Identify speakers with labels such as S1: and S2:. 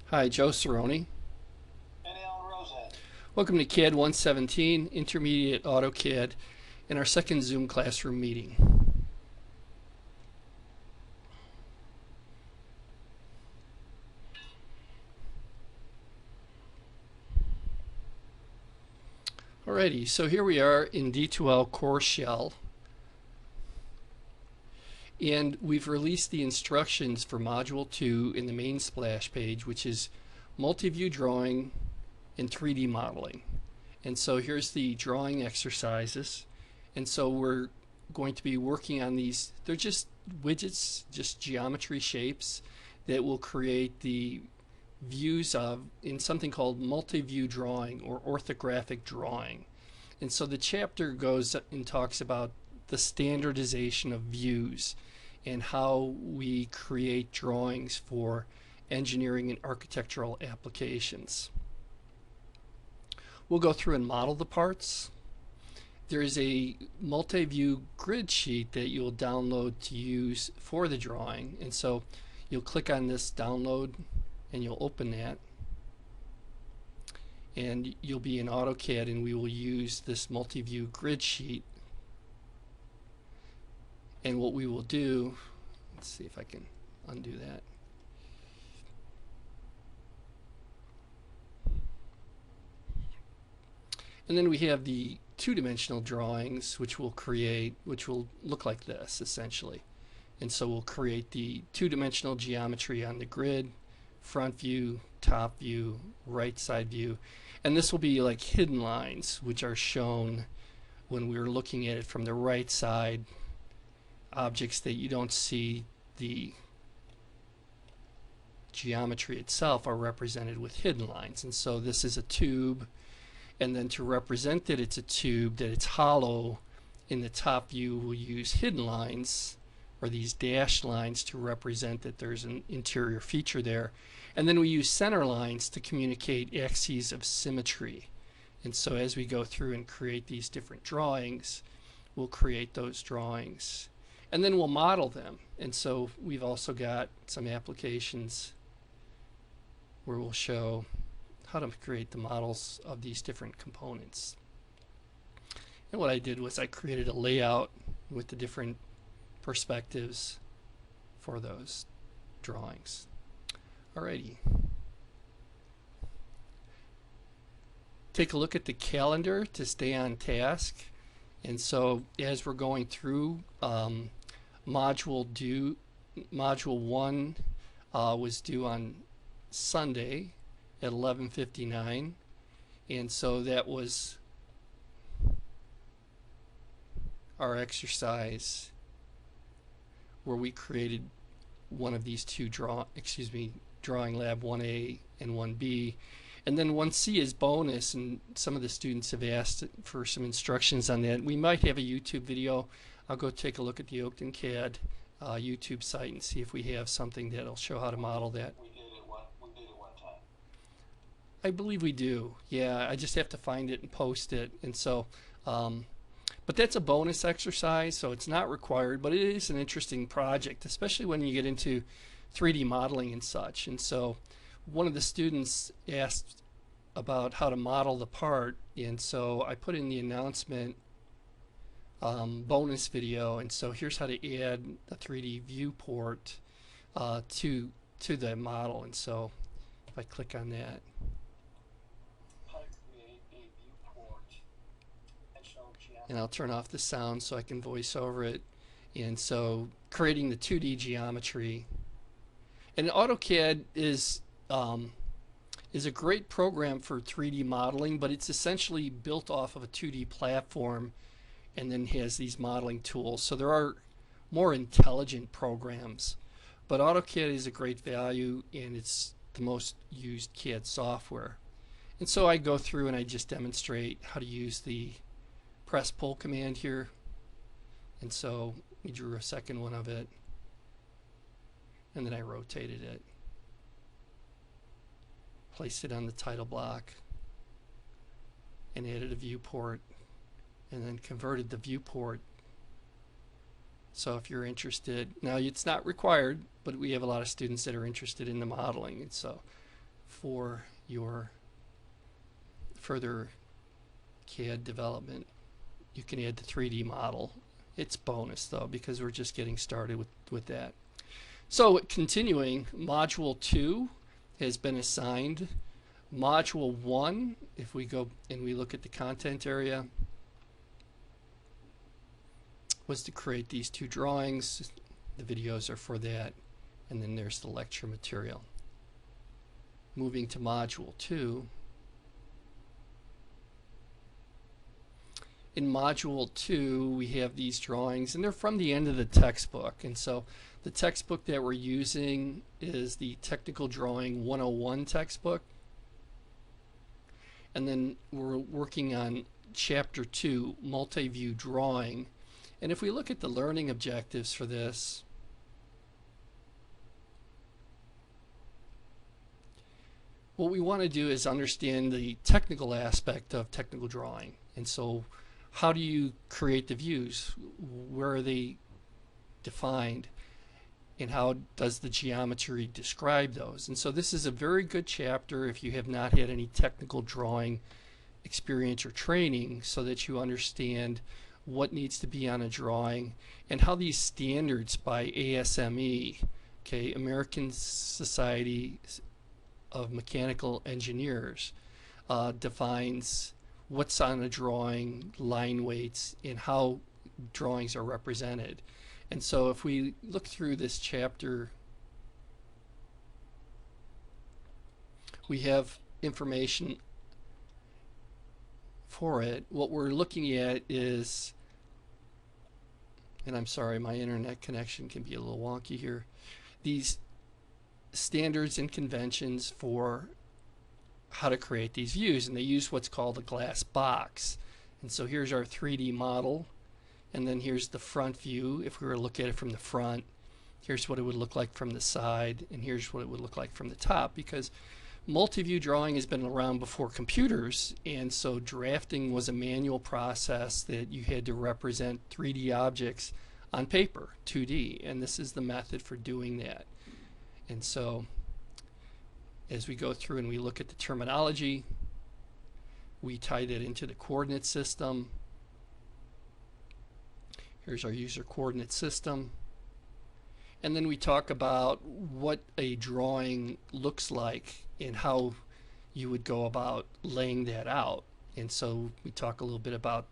S1: Hi, Joe Cerrone.
S2: And Alan Rosette.
S1: Welcome to CAD 117, Intermediate AutoCAD, in our second Zoom classroom meeting. Alrighty, so here we are in D2L Core Shell, and we've released the instructions for Module 2 in the main splash page, which is Multiview Drawing and 3D Modeling. And so here's the drawing exercises. And so we're going to be working on these. They're just widgets, just geometry shapes that will create the views of in something called multi-view drawing or orthographic drawing. And so the chapter goes and talks about the standardization of views and how we create drawings for engineering and architectural applications. We'll go through and model the parts. There is a multi-view grid sheet that you'll download to use for the drawing, and so you'll click on this download and you'll open that, and you'll be in AutoCAD, and we will use this multi-view grid sheet. And what we will do, let's see if I can undo that. And then we have the two-dimensional drawings, which will look like this essentially. And so we'll create the two-dimensional geometry on the grid, front view, top view, right side view, and this will be like hidden lines, which are shown when we're looking at it from the right side. Objects that you don't see the geometry itself are represented with hidden lines. And so this is a tube, and then to represent that it's a tube, that it's hollow, in the top view we'll use hidden lines, or these dashed lines, to represent that there's an interior feature there. And then we use center lines to communicate axes of symmetry. And so as we go through and create these different drawings, we'll create those drawings. And then we'll model them. And so we've also got some applications where we'll show how to create the models of these different components. And what I did was I created a layout with the different perspectives for those drawings. Alrighty. Take a look at the calendar to stay on task. And so as we're going through, module 1 was due on Sunday at 11:59, and so that was our exercise where we created one of these two drawing lab 1A and 1B. And then 1C is bonus, and some of the students have asked for some instructions on that. We might have a YouTube video. I'll go take a look at the AutoCAD YouTube site and see if we have something that'll show how to model that.
S2: We did it one time.
S1: I believe we do. Yeah, I just have to find it and post it. And so, but that's a bonus exercise, so it's not required, but it is an interesting project, especially when you get into 3D modeling and such. And so one of the students asked about how to model the part, and so I put in the announcement bonus video, and so here's how to add a 3D viewport to the model. And so if I click on that,
S2: How to create a viewport.
S1: and I'll turn off the sound so I can voice over it. And so creating the 2D geometry. And AutoCAD is a great program for 3D modeling, but it's essentially built off of a 2D platform and then has these modeling tools. So there are more intelligent programs, but AutoCAD is a great value, and it's the most used CAD software. And so I go through and I just demonstrate how to use the press pull command here. And so we drew a second one of it, and then I rotated it, placed it on the title block, and added a viewport, and then converted the viewport. So if you're interested, now it's not required, but we have a lot of students that are interested in the modeling, and so for your further CAD development. You can add the 3D model. It's bonus though, because we're just getting started with that. So continuing, Module 2 has been assigned. Module 1, if we go and we look at the content area, was to create these two drawings. The videos are for that, and then there's the lecture material. Moving to Module 2. In Module 2 we have these drawings, and they're from the end of the textbook, and so the textbook that we're using is the Technical Drawing 101 textbook, and then we're working on Chapter 2, Multiview Drawing. And if we look at the learning objectives for this, what we want to do is understand the technical aspect of technical drawing. And so how do you create the views? Where are they defined? And how does the geometry describe those? And so this is a very good chapter if you have not had any technical drawing experience or training, so that you understand what needs to be on a drawing and how these standards by ASME, okay, American Society of Mechanical Engineers, defines what's on a drawing, line weights, and how drawings are represented. And so if we look through this chapter, we have information for it. What we're looking at is, and I'm sorry, my internet connection can be a little wonky here, these standards and conventions for how to create these views, and they use what's called a glass box. And so here's our 3D model, and then here's the front view. If we were to look at it from the front, here's what it would look like from the side, and here's what it would look like from the top, because multi-view drawing has been around before computers, and so drafting was a manual process that you had to represent 3D objects on paper, 2D, and this is the method for doing that. And so as we go through and we look at the terminology, we tie that into the coordinate system. Here's our user coordinate system. And then we talk about what a drawing looks like and how you would go about laying that out. And so we talk a little bit about